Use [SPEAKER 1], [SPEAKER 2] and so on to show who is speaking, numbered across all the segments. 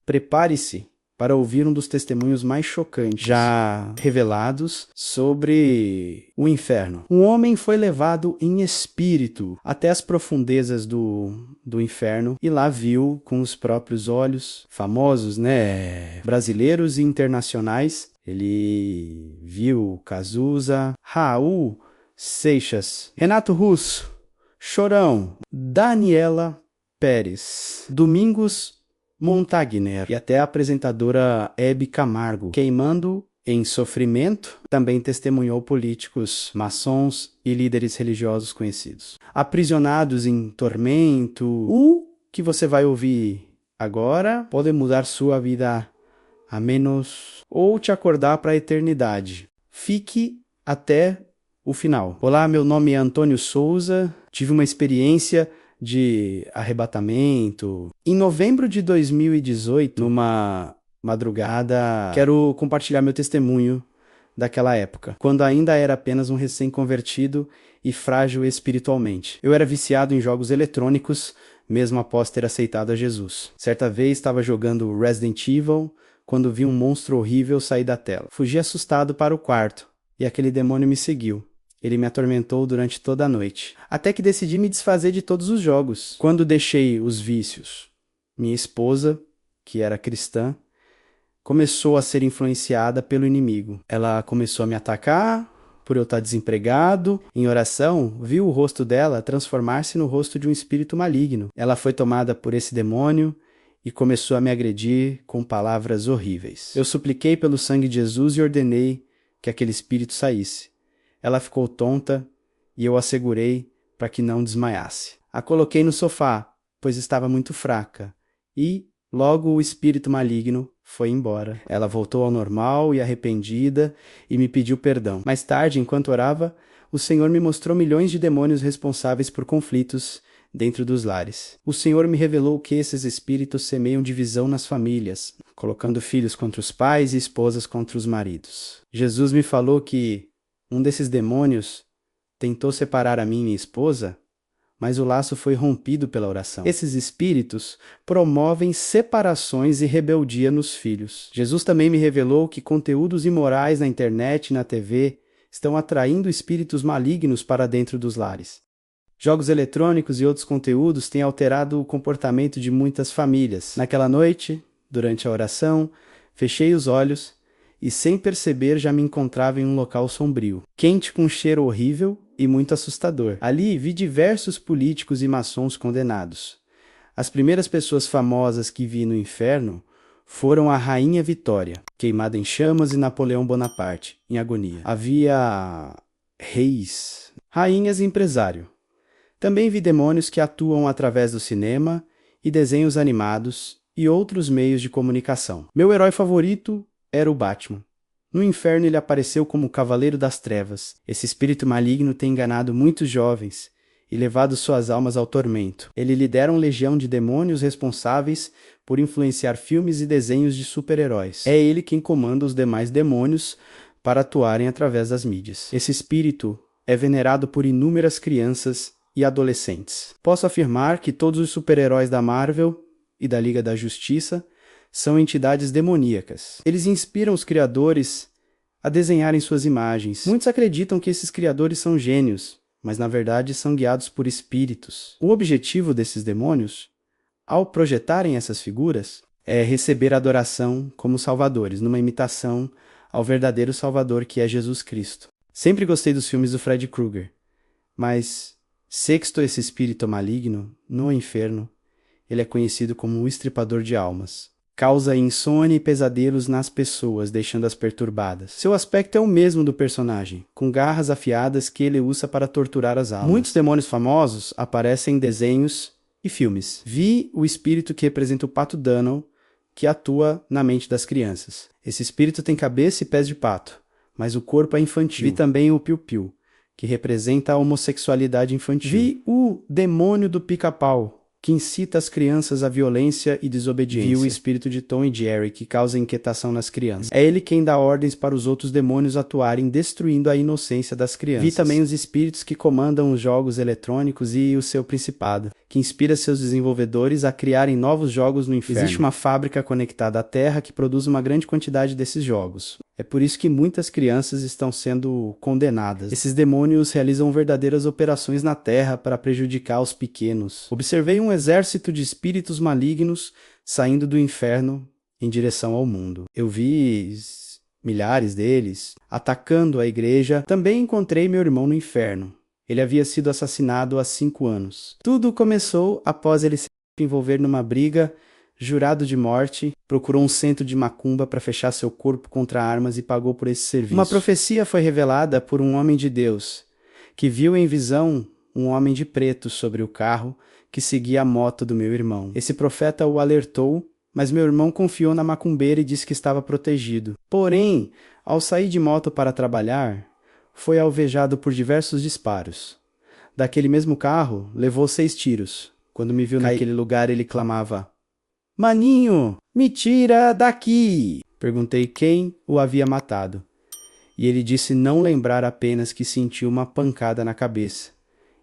[SPEAKER 1] Prepare-se para ouvir um dos testemunhos mais chocantes já revelados sobre o inferno. Um homem foi levado em espírito até as profundezas do inferno e lá viu com os próprios olhos, famosos, brasileiros e internacionais. Ele viu Cazuza, Raul Seixas, Renato Russo, Chorão, Daniela Pérez, Domingos Montagner e até a apresentadora Hebe Camargo, queimando em sofrimento. Também testemunhou políticos, maçons e líderes religiosos conhecidos. Aprisionados em tormento. O que você vai ouvir agora pode mudar sua vida a menos ou te acordar para a eternidade. Fique até o final. Olá, meu nome é Antônio Souza. Tive uma experiência de arrebatamento. Em novembro de 2018, numa madrugada, quero compartilhar meu testemunho daquela época, quando ainda era apenas um recém-convertido e frágil espiritualmente. Eu era viciado em jogos eletrônicos, mesmo após ter aceitado a Jesus. Certa vez estava jogando Resident Evil, quando vi um monstro horrível sair da tela. Fugi assustado para o quarto, e aquele demônio me seguiu. Ele me atormentou durante toda a noite, até que decidi me desfazer de todos os jogos. Quando deixei os vícios, minha esposa, que era cristã, começou a ser influenciada pelo inimigo. Ela começou a me atacar por eu estar desempregado. Em oração, vi o rosto dela transformar-se no rosto de um espírito maligno. Ela foi tomada por esse demônio e começou a me agredir com palavras horríveis. Eu supliquei pelo sangue de Jesus e ordenei que aquele espírito saísse. Ela ficou tonta e eu a segurei para que não desmaiasse. A coloquei no sofá, pois estava muito fraca, e logo o espírito maligno foi embora. Ela voltou ao normal e arrependida e me pediu perdão. Mais tarde, enquanto orava, o Senhor me mostrou milhões de demônios responsáveis por conflitos dentro dos lares. O Senhor me revelou que esses espíritos semeiam divisão nas famílias, colocando filhos contra os pais e esposas contra os maridos. Jesus me falou que um desses demônios tentou separar a mim e minha esposa, mas o laço foi rompido pela oração. Esses espíritos promovem separações e rebeldia nos filhos. Jesus também me revelou que conteúdos imorais na internet e na TV estão atraindo espíritos malignos para dentro dos lares. Jogos eletrônicos e outros conteúdos têm alterado o comportamento de muitas famílias. Naquela noite, durante a oração, fechei os olhos e sem perceber já me encontrava em um local sombrio, quente com um cheiro horrível e muito assustador. Ali vi diversos políticos e maçons condenados. As primeiras pessoas famosas que vi no inferno foram a Rainha Vitória, queimada em chamas, e Napoleão Bonaparte, em agonia. Havia reis, rainhas e empresário. Também vi demônios que atuam através do cinema e desenhos animados e outros meios de comunicação. Meu herói favorito era o Batman. No inferno ele apareceu como o Cavaleiro das Trevas. Esse espírito maligno tem enganado muitos jovens e levado suas almas ao tormento. Ele lidera uma legião de demônios responsáveis por influenciar filmes e desenhos de super-heróis. É ele quem comanda os demais demônios para atuarem através das mídias. Esse espírito é venerado por inúmeras crianças e adolescentes. Posso afirmar que todos os super-heróis da Marvel e da Liga da Justiça são entidades demoníacas. Eles inspiram os criadores a desenharem suas imagens. Muitos acreditam que esses criadores são gênios, mas na verdade são guiados por espíritos. O objetivo desses demônios, ao projetarem essas figuras, é receber adoração como salvadores, numa imitação ao verdadeiro Salvador que é Jesus Cristo. Sempre gostei dos filmes do Fred Krueger, mas sexto esse espírito maligno, no inferno, ele é conhecido como o estripador de almas. Causa insônia e pesadelos nas pessoas, deixando-as perturbadas. Seu aspecto é o mesmo do personagem, com garras afiadas que ele usa para torturar as almas. Muitos demônios famosos aparecem em desenhos e filmes. Vi o espírito que representa o Pato Donald, que atua na mente das crianças. Esse espírito tem cabeça e pés de pato, mas o corpo é infantil. Vi também o Piu Piu, que representa a homossexualidade infantil. Vi o demônio do Pica-Pau, que incita as crianças à violência e desobediência. Viu o espírito de Tom e Jerry, que causa inquietação nas crianças. É ele quem dá ordens para os outros demônios atuarem, destruindo a inocência das crianças. Vi também os espíritos que comandam os jogos eletrônicos e o seu principado, que inspira seus desenvolvedores a criarem novos jogos no inferno. Existe uma fábrica conectada à Terra que produz uma grande quantidade desses jogos. É por isso que muitas crianças estão sendo condenadas. Esses demônios realizam verdadeiras operações na Terra para prejudicar os pequenos. Observei um exército de espíritos malignos saindo do inferno em direção ao mundo. Eu vi milhares deles atacando a igreja. Também encontrei meu irmão no inferno. Ele havia sido assassinado há 5 anos. Tudo começou após ele se envolver numa briga, jurado de morte, procurou um centro de macumba para fechar seu corpo contra armas e pagou por esse serviço. Uma profecia foi revelada por um homem de Deus, que viu em visão um homem de preto sobre o carro que seguia a moto do meu irmão. Esse profeta o alertou, mas meu irmão confiou na macumbeira e disse que estava protegido. Porém, ao sair de moto para trabalhar, foi alvejado por diversos disparos. Daquele mesmo carro, levou 6 tiros. Quando me viu naquele lugar, ele clamava: "Maninho, me tira daqui!" Perguntei quem o havia matado. E ele disse não lembrar apenas que sentiu uma pancada na cabeça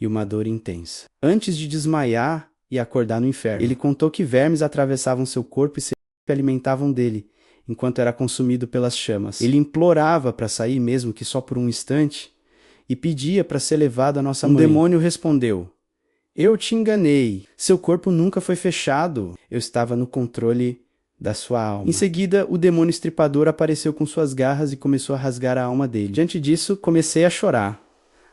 [SPEAKER 1] e uma dor intensa. Antes de desmaiar e acordar no inferno, ele contou que vermes atravessavam seu corpo e se alimentavam dele, enquanto era consumido pelas chamas. Ele implorava para sair, mesmo que só por um instante, e pedia para ser levado à nossa mãe. Um demônio respondeu: "Eu te enganei. Seu corpo nunca foi fechado. Eu estava no controle da sua alma." Em seguida, o demônio estripador apareceu com suas garras e começou a rasgar a alma dele. Diante disso, comecei a chorar,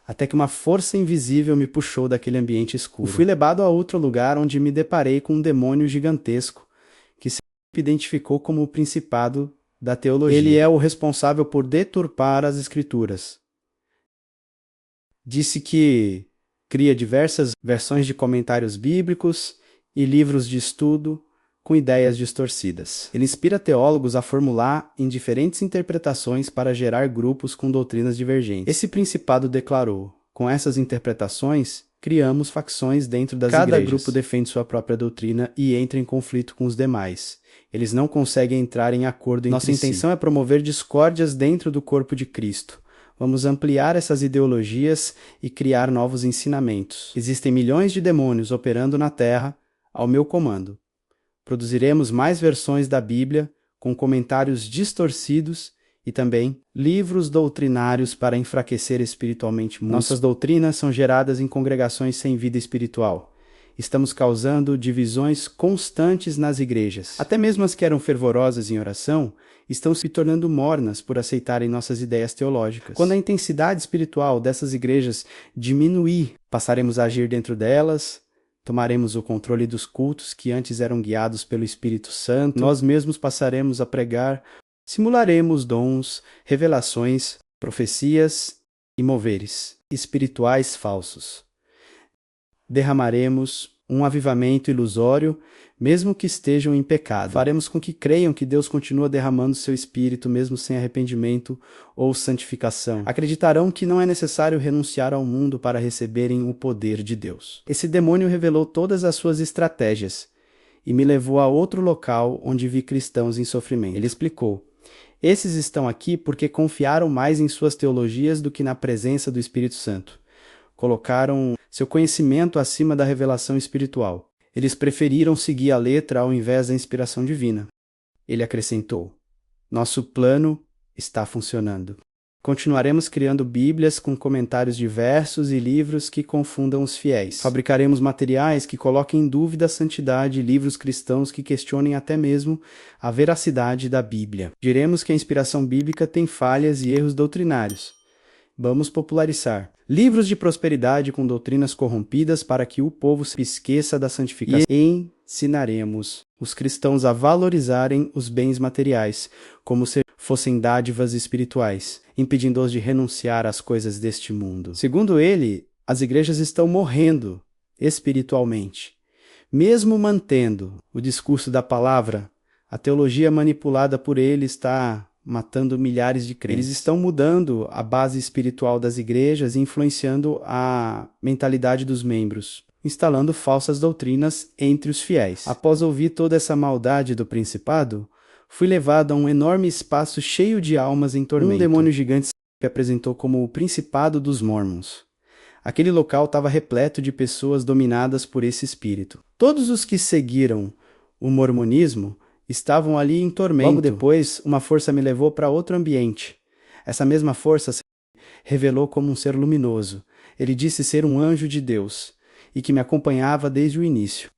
[SPEAKER 1] até que uma força invisível me puxou daquele ambiente escuro. Fui levado a outro lugar onde me deparei com um demônio gigantesco, que se identificou como o principado da teologia. Ele é o responsável por deturpar as escrituras. Disse que cria diversas versões de comentários bíblicos e livros de estudo com ideias distorcidas. Ele inspira teólogos a formular em diferentes interpretações para gerar grupos com doutrinas divergentes. Esse principado declarou: "Com essas interpretações, criamos facções dentro das igrejas. Cada grupo defende sua própria doutrina e entra em conflito com os demais. Eles não conseguem entrar em acordo entre si. Nossa intenção é promover discórdias dentro do corpo de Cristo. Vamos ampliar essas ideologias e criar novos ensinamentos. Existem milhões de demônios operando na Terra ao meu comando. Produziremos mais versões da Bíblia com comentários distorcidos e também livros doutrinários para enfraquecer espiritualmente muitos. Nossas doutrinas são geradas em congregações sem vida espiritual. Estamos causando divisões constantes nas igrejas. Até mesmo as que eram fervorosas em oração estão se tornando mornas por aceitarem nossas ideias teológicas. Quando a intensidade espiritual dessas igrejas diminuir, passaremos a agir dentro delas, tomaremos o controle dos cultos que antes eram guiados pelo Espírito Santo, nós mesmos passaremos a pregar, simularemos dons, revelações, profecias e moveres espirituais falsos. Derramaremos um avivamento ilusório, mesmo que estejam em pecado. Faremos com que creiam que Deus continua derramando seu Espírito mesmo sem arrependimento ou santificação. Acreditarão que não é necessário renunciar ao mundo para receberem o poder de Deus. Esse demônio revelou todas as suas estratégias e me levou a outro local onde vi cristãos em sofrimento. Ele explicou: "Esses estão aqui porque confiaram mais em suas teologias do que na presença do Espírito Santo. Colocaram seu conhecimento acima da revelação espiritual. Eles preferiram seguir a letra ao invés da inspiração divina." Ele acrescentou: "Nosso plano está funcionando. Continuaremos criando Bíblias com comentários diversos e livros que confundam os fiéis. Fabricaremos materiais que coloquem em dúvida a santidade e livros cristãos que questionem até mesmo a veracidade da Bíblia. Diremos que a inspiração bíblica tem falhas e erros doutrinários. Vamos popularizar livros de prosperidade com doutrinas corrompidas para que o povo se esqueça da santificação. E ensinaremos os cristãos a valorizarem os bens materiais como se fossem dádivas espirituais, impedindo-os de renunciar às coisas deste mundo." Segundo ele, as igrejas estão morrendo espiritualmente. Mesmo mantendo o discurso da palavra, a teologia manipulada por ele está matando milhares de crentes. Eles estão mudando a base espiritual das igrejas e influenciando a mentalidade dos membros. instalando falsas doutrinas entre os fiéis. Após ouvir toda essa maldade do principado, fui levado a um enorme espaço cheio de almas em tormento. Um demônio gigante se apresentou como o principado dos Mormons. Aquele local estava repleto de pessoas dominadas por esse espírito. Todos os que seguiram o mormonismo estavam ali em tormento. Logo depois, uma força me levou para outro ambiente. Essa mesma força se revelou como um ser luminoso. Ele disse ser um anjo de Deus e que me acompanhava desde o início.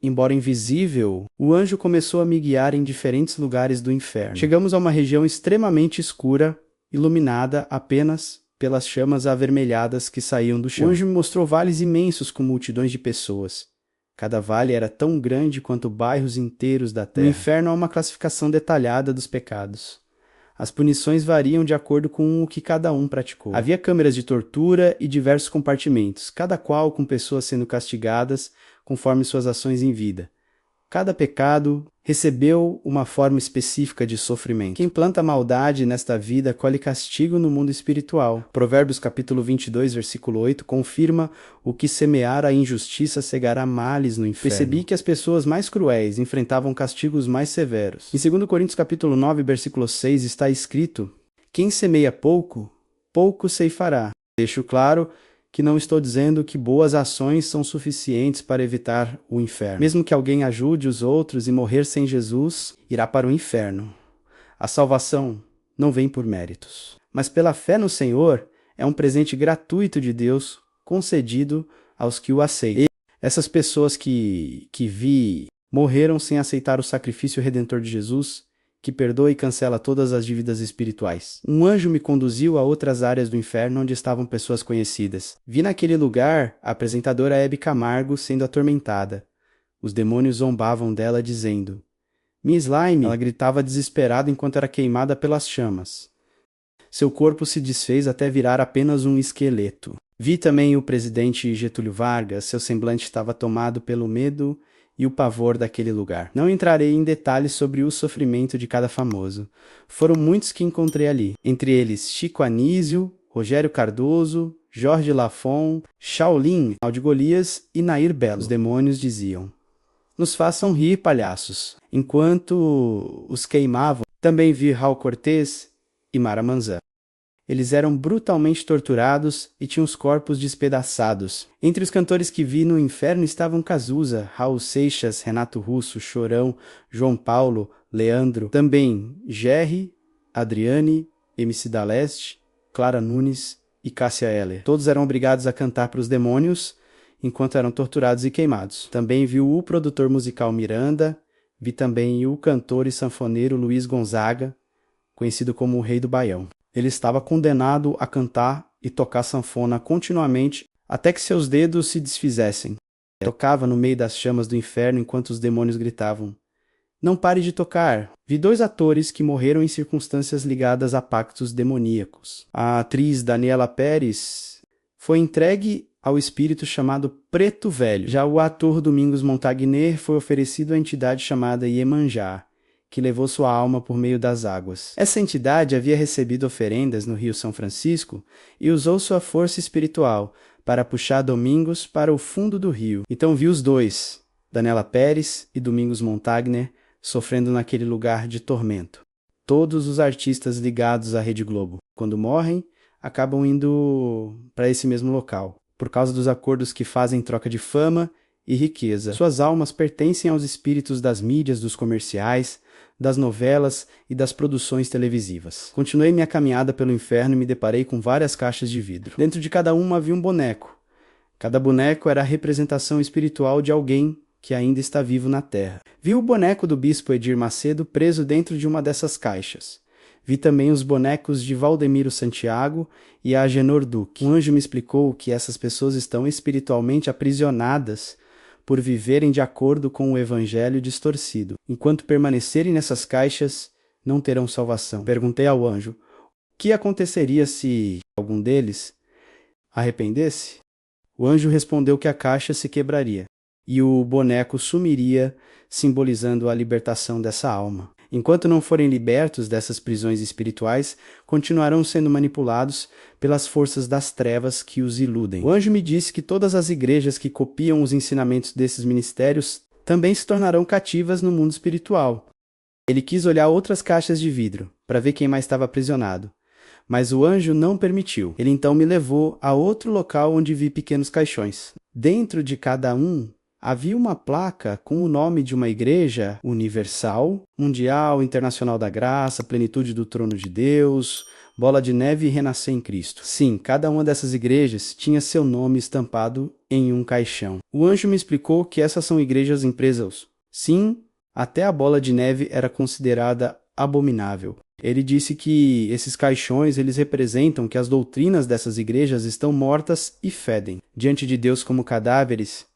[SPEAKER 1] Embora invisível, o anjo começou a me guiar em diferentes lugares do inferno. Chegamos a uma região extremamente escura, iluminada apenas pelas chamas avermelhadas que saíam do chão. O anjo me mostrou vales imensos com multidões de pessoas. Cada vale era tão grande quanto bairros inteiros da terra. No inferno há uma classificação detalhada dos pecados. As punições variam de acordo com o que cada um praticou. Havia câmeras de tortura e diversos compartimentos, cada qual com pessoas sendo castigadas conforme suas ações em vida. Cada pecado recebeu uma forma específica de sofrimento. Quem planta maldade nesta vida colhe castigo no mundo espiritual. Provérbios capítulo 22, versículo 8, confirma: o que semear a injustiça cegará males no inferno. Percebi que as pessoas mais cruéis enfrentavam castigos mais severos. Em 2 Coríntios capítulo 9, versículo 6 está escrito: quem semeia pouco, pouco ceifará. Deixo claro que não estou dizendo que boas ações são suficientes para evitar o inferno. Mesmo que alguém ajude os outros e morrer sem Jesus, irá para o inferno. A salvação não vem por méritos, mas pela fé no Senhor é um presente gratuito de Deus concedido aos que o aceitam. E essas pessoas que vi morreram sem aceitar o sacrifício redentor de Jesus, que perdoa e cancela todas as dívidas espirituais. Um anjo me conduziu a outras áreas do inferno onde estavam pessoas conhecidas. Vi naquele lugar a apresentadora Hebe Camargo sendo atormentada. Os demônios zombavam dela dizendo: "Minha Slime!" Ela gritava desesperada enquanto era queimada pelas chamas. Seu corpo se desfez até virar apenas um esqueleto. Vi também o presidente Getúlio Vargas. Seu semblante estava tomado pelo medo e o pavor daquele lugar. Não entrarei em detalhes sobre o sofrimento de cada famoso. Foram muitos que encontrei ali, entre eles Chico Anísio, Rogério Cardoso, Jorge Lafon, Shaolin, Aldo Golias e Nair Belo. Os demônios diziam: "Nos façam rir, palhaços." Enquanto os queimavam, também vi Raul Cortez e Mara Manzan. Eles eram brutalmente torturados e tinham os corpos despedaçados. Entre os cantores que vi no inferno estavam Cazuza, Raul Seixas, Renato Russo, Chorão, João Paulo, Leandro, também Gerry, Adriane, MC da Leste, Clara Nunes e Cássia Eller. Todos eram obrigados a cantar para os demônios enquanto eram torturados e queimados. Também vi o produtor musical Miranda, vi também o cantor e sanfoneiro Luiz Gonzaga, conhecido como o Rei do Baião. Ele estava condenado a cantar e tocar sanfona continuamente até que seus dedos se desfizessem. Tocava no meio das chamas do inferno enquanto os demônios gritavam: "Não pare de tocar." Vi 2 atores que morreram em circunstâncias ligadas a pactos demoníacos. A atriz Daniela Pérez foi entregue ao espírito chamado Preto Velho. Já o ator Domingos Montagnier foi oferecido à entidade chamada Iemanjá, que levou sua alma por meio das águas. Essa entidade havia recebido oferendas no Rio São Francisco e usou sua força espiritual para puxar Domingos para o fundo do rio. Então vi os 2, Daniela Pérez e Domingos Montagnier, sofrendo naquele lugar de tormento. Todos os artistas ligados à Rede Globo, quando morrem, acabam indo para esse mesmo local, por causa dos acordos que fazem em troca de fama e riqueza. Suas almas pertencem aos espíritos das mídias, dos comerciais, das novelas e das produções televisivas. Continuei minha caminhada pelo inferno e me deparei com várias caixas de vidro. Dentro de cada uma havia um boneco. Cada boneco era a representação espiritual de alguém que ainda está vivo na Terra. Vi o boneco do bispo Edir Macedo preso dentro de uma dessas caixas. Vi também os bonecos de Valdemiro Santiago e Agenor Duque. Um anjo me explicou que essas pessoas estão espiritualmente aprisionadas por viverem de acordo com o evangelho distorcido. Enquanto permanecerem nessas caixas, não terão salvação. Perguntei ao anjo: o que aconteceria se algum deles arrependesse? O anjo respondeu que a caixa se quebraria e o boneco sumiria, simbolizando a libertação dessa alma. Enquanto não forem libertos dessas prisões espirituais, continuarão sendo manipulados pelas forças das trevas que os iludem. O anjo me disse que todas as igrejas que copiam os ensinamentos desses ministérios também se tornarão cativas no mundo espiritual. Ele quis olhar outras caixas de vidro, para ver quem mais estava aprisionado. Mas o anjo não permitiu. Ele então me levou a outro local onde vi pequenos caixões. Dentro de cada um, havia uma placa com o nome de uma igreja universal, mundial, internacional da graça, plenitude do trono de Deus, bola de neve e renascer em Cristo. Sim, cada uma dessas igrejas tinha seu nome estampado em um caixão. O anjo me explicou que essas são igrejas empresas. Sim, até a bola de neve era considerada abominável. Ele disse que esses caixões, eles representam que as doutrinas dessas igrejas estão mortas e fedem. Diante de Deus como cadáveres,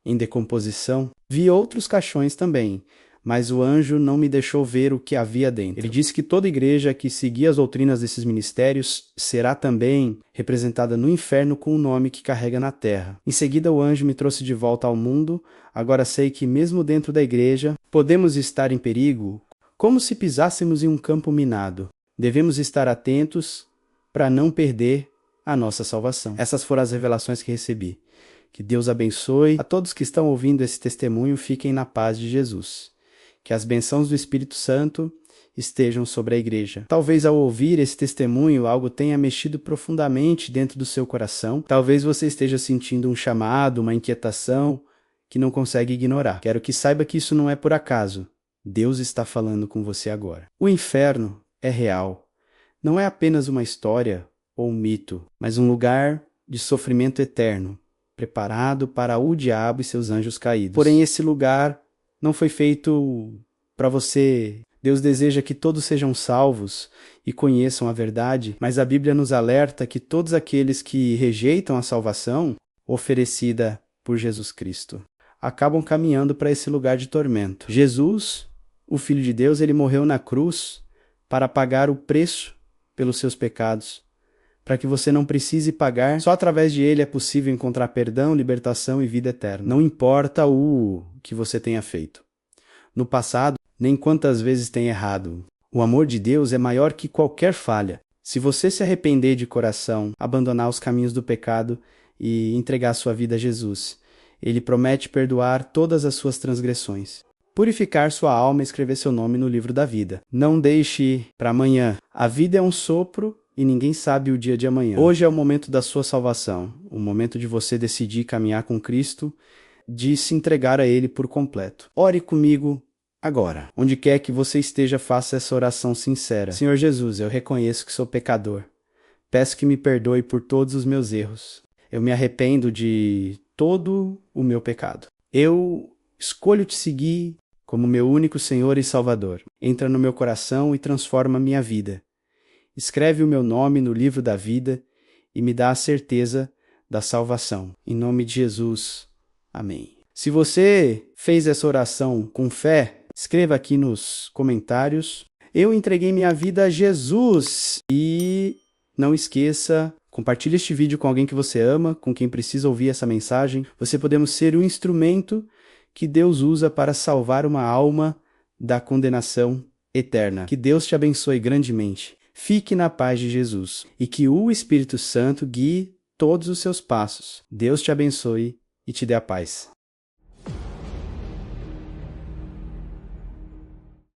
[SPEAKER 1] em decomposição. Vi outros caixões também, mas o anjo não me deixou ver o que havia dentro. Ele disse que toda igreja que seguir as doutrinas desses ministérios será também representada no inferno com o nome que carrega na terra. Em seguida, o anjo me trouxe de volta ao mundo. Agora sei que mesmo dentro da igreja, podemos estar em perigo, como se pisássemos em um campo minado. Devemos estar atentos para não perder a nossa salvação. Essas foram as revelações que recebi. Que Deus abençoe a todos que estão ouvindo esse testemunho. Fiquem na paz de Jesus. Que as bênçãos do Espírito Santo estejam sobre a igreja. Talvez ao ouvir esse testemunho, algo tenha mexido profundamente dentro do seu coração. Talvez você esteja sentindo um chamado, uma inquietação que não consegue ignorar. Quero que saiba que isso não é por acaso. Deus está falando com você agora. O inferno é real. Não é apenas uma história ou um mito, mas um lugar de sofrimento eterno, preparado para o diabo e seus anjos caídos. Porém, esse lugar não foi feito para você. Deus deseja que todos sejam salvos e conheçam a verdade, mas a Bíblia nos alerta que todos aqueles que rejeitam a salvação oferecida por Jesus Cristo acabam caminhando para esse lugar de tormento. Jesus, o Filho de Deus, ele morreu na cruz para pagar o preço pelos seus pecados, para que você não precise pagar. Só através de ele é possível encontrar perdão, libertação e vida eterna. Não importa o que você tenha feito no passado, nem quantas vezes tenha errado. O amor de Deus é maior que qualquer falha. Se você se arrepender de coração, abandonar os caminhos do pecado e entregar sua vida a Jesus, ele promete perdoar todas as suas transgressões, purificar sua alma e escrever seu nome no livro da vida. Não deixe para amanhã. A vida é um sopro e ninguém sabe o dia de amanhã. Hoje é o momento da sua salvação, o momento de você decidir caminhar com Cristo, de se entregar a Ele por completo. Ore comigo agora. Onde quer que você esteja, faça essa oração sincera. Senhor Jesus, eu reconheço que sou pecador. Peço que me perdoe por todos os meus erros. Eu me arrependo de todo o meu pecado. Eu escolho te seguir como meu único Senhor e Salvador. Entra no meu coração e transforma minha vida. Escreve o meu nome no livro da vida e me dá a certeza da salvação. Em nome de Jesus. Amém. Se você fez essa oração com fé, escreva aqui nos comentários. Eu entreguei minha vida a Jesus. E não esqueça, compartilhe este vídeo com alguém que você ama, com quem precisa ouvir essa mensagem. Você podemos ser o instrumento que Deus usa para salvar uma alma da condenação eterna. Que Deus te abençoe grandemente. Fique na paz de Jesus e que o Espírito Santo guie todos os seus passos. Deus te abençoe e te dê a paz.